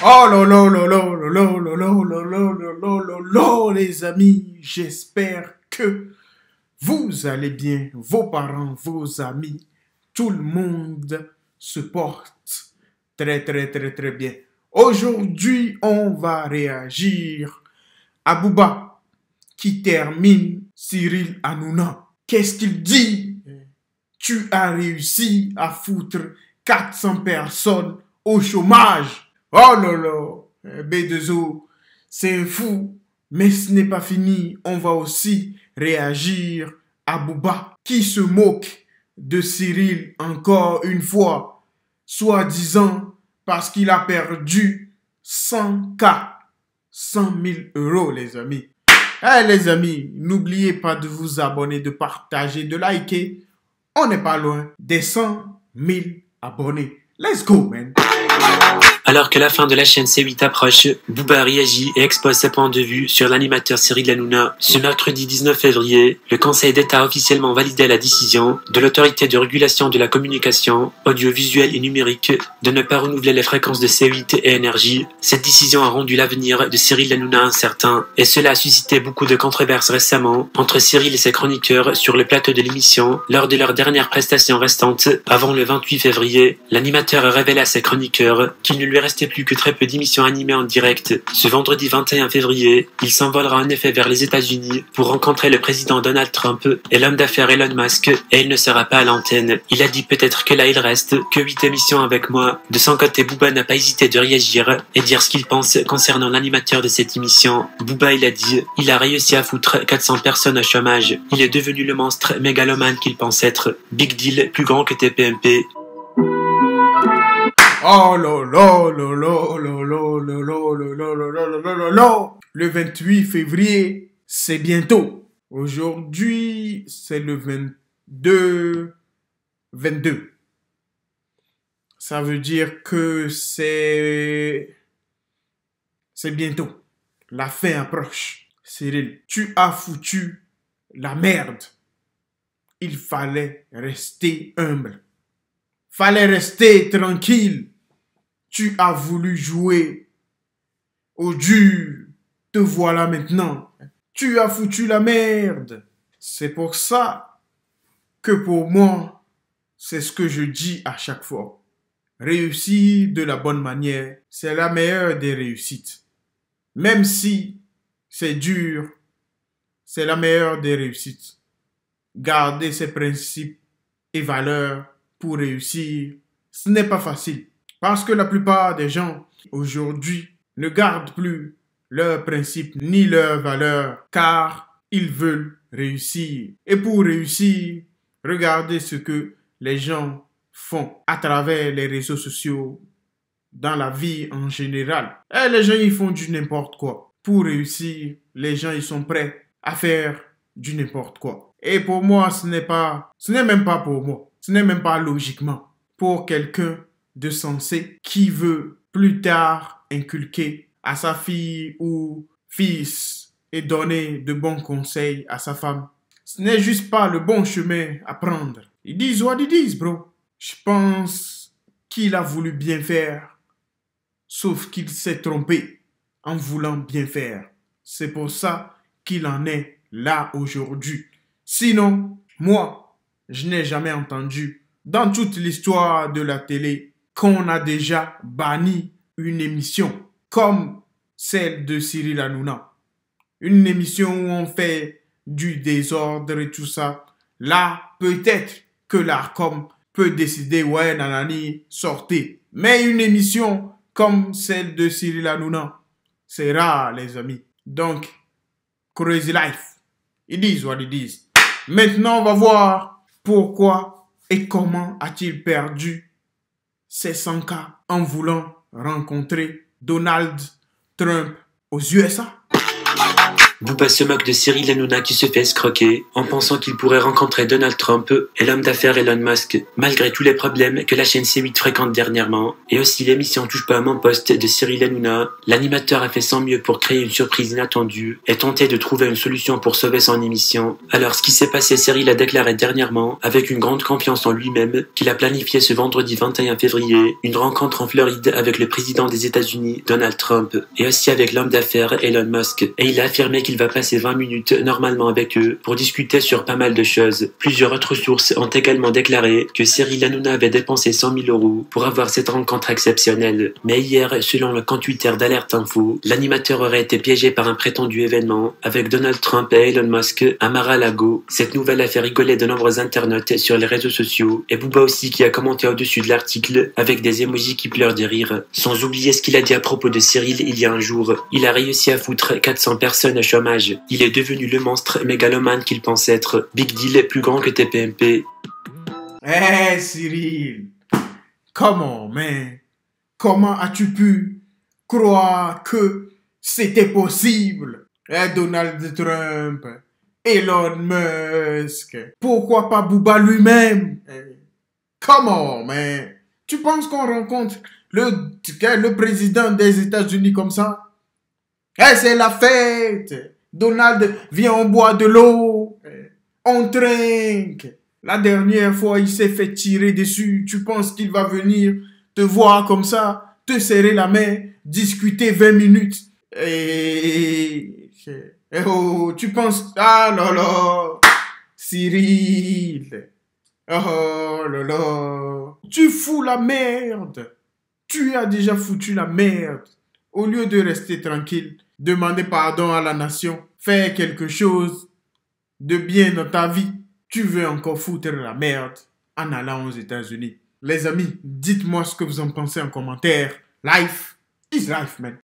Oh lolo, les amis, j'espère que vous allez bien, vos parents, vos amis, tout le monde se porte très bien. Aujourd'hui, on va réagir à Booba qui termine Cyril Hanouna. Qu'est-ce qu'il dit? Tu as réussi à foutre 400 personnes au chômage. Oh lolo, B2O, c'est fou. Mais ce n'est pas fini. On va aussi réagir à Booba qui se moque de Cyril encore une fois, soi-disant parce qu'il a perdu 100K, 100 000 euros, les amis. Les amis, n'oubliez pas de vous abonner, de partager, de liker. On n'est pas loin des 100 000 abonnés. Let's go, man. Alors que la fin de la chaîne C8 approche, Booba réagit et expose ses points de vue sur l'animateur Cyril Hanouna. Ce mercredi 19 février, le Conseil d'État a officiellement validé la décision de l'Autorité de régulation de la communication, audiovisuelle et numérique de ne pas renouveler les fréquences de C8 et Énergie. Cette décision a rendu l'avenir de Cyril Hanouna incertain et cela a suscité beaucoup de controverses récemment entre Cyril et ses chroniqueurs sur le plateau de l'émission lors de leur dernière prestation restante avant le 28 février. L'animateur a révélé à ses chroniqueurs qu'il ne lui restait plus que très peu d'émissions animées en direct. Ce vendredi 21 février, il s'envolera en effet vers les États-Unis pour rencontrer le président Donald Trump et l'homme d'affaires Elon Musk et il ne sera pas à l'antenne. Il a dit peut-être que là il reste que 8 émissions avec moi. De son côté, Booba n'a pas hésité de réagir et dire ce qu'il pense concernant l'animateur de cette émission. Booba il a dit, il a réussi à foutre 400 personnes au chômage. Il est devenu le monstre mégalomane qu'il pense être. Big deal, plus grand que TPMP. Oh le 28 février, c'est bientôt. Aujourd'hui, c'est le 22. Ça veut dire que c'est bientôt. La fin approche. Cyril, tu as foutu la merde. Il fallait rester humble. Fallait rester tranquille. Tu as voulu jouer au dur. Te voilà maintenant. Tu as foutu la merde. C'est pour ça que pour moi, c'est ce que je dis à chaque fois. Réussir de la bonne manière, c'est la meilleure des réussites. Même si c'est dur, c'est la meilleure des réussites. Garder ses principes et valeurs pour réussir, ce n'est pas facile. Parce que la plupart des gens, aujourd'hui, ne gardent plus leurs principes ni leurs valeurs, car ils veulent réussir. Et pour réussir, regardez ce que les gens font à travers les réseaux sociaux, dans la vie en général. Et les gens, ils font du n'importe quoi. Pour réussir, les gens, ils sont prêts à faire du n'importe quoi. Et pour moi, ce n'est même pas pour moi. Ce n'est même pas logiquement pour quelqu'un de sensé qui veut plus tard inculquer à sa fille ou fils et donner de bons conseils à sa femme. Ce n'est juste pas le bon chemin à prendre. Ils disent what ils disent, bro. Je pense qu'il a voulu bien faire, sauf qu'il s'est trompé en voulant bien faire. C'est pour ça qu'il en est là aujourd'hui. Sinon, moi, je n'ai jamais entendu dans toute l'histoire de la télé qu'on a déjà banni une émission comme celle de Cyril Hanouna. Une émission où on fait du désordre et tout ça. Là, peut-être que l'ARCOM peut décider, ouais, nanani, sortez. Mais une émission comme celle de Cyril Hanouna, c'est rare, les amis. Donc, crazy life. Ils disent what ils disent. Maintenant, on va voir pourquoi et comment a-t-il perdu ses 100K en voulant rencontrer Donald Trump aux USA. Booba se moque de Cyril Hanouna qui se fait escroquer en pensant qu'il pourrait rencontrer Donald Trump et l'homme d'affaires Elon Musk, malgré tous les problèmes que la chaîne C8 fréquente dernièrement, et aussi l'émission Touche pas à mon poste de Cyril Hanouna. L'animateur a fait son mieux pour créer une surprise inattendue et tenter de trouver une solution pour sauver son émission. Alors ce qui s'est passé, Cyril a déclaré dernièrement, avec une grande confiance en lui-même, qu'il a planifié ce vendredi 21 février une rencontre en Floride avec le président des États-Unis, Donald Trump, et aussi avec l'homme d'affaires Elon Musk. Et il a affirmé qu'il va passer 20 minutes normalement avec eux pour discuter sur pas mal de choses. Plusieurs autres sources ont également déclaré que Cyril Hanouna avait dépensé 100 000 € pour avoir cette rencontre exceptionnelle. Mais hier, selon le compte Twitter d'Alerte Info, l'animateur aurait été piégé par un prétendu événement avec Donald Trump et Elon Musk à Mar-a-Lago. Cette nouvelle a fait rigoler de nombreux internautes sur les réseaux sociaux, et Booba aussi qui a commenté au-dessus de l'article avec des emojis qui pleurent de rire. Sans oublier ce qu'il a dit à propos de Cyril il y a un jour. Il a réussi à foutre 400 personnes au chômage. Il est devenu le monstre mégalomane qu'il pense être. Big deal, plus grand que TPMP. Hey Cyril, comment, man? Comment as-tu pu croire que c'était possible? Donald Trump, Elon Musk, pourquoi pas Booba lui-même? Comment, man? Tu penses qu'on rencontre le président des États-Unis comme ça? C'est la fête. Donald vient, on boit de l'eau. On trinque. La dernière fois, il s'est fait tirer dessus. Tu penses qu'il va venir te voir comme ça, te serrer la main, discuter 20 minutes? Oh, tu penses... Ah là là, Cyril. Oh là là. Tu fous la merde. Tu as déjà foutu la merde. Au lieu de rester tranquille, demander pardon à la nation, faire quelque chose de bien dans ta vie, tu veux encore foutre la merde en allant aux États-Unis. Les amis, dites-moi ce que vous en pensez en commentaire. Life is life, man.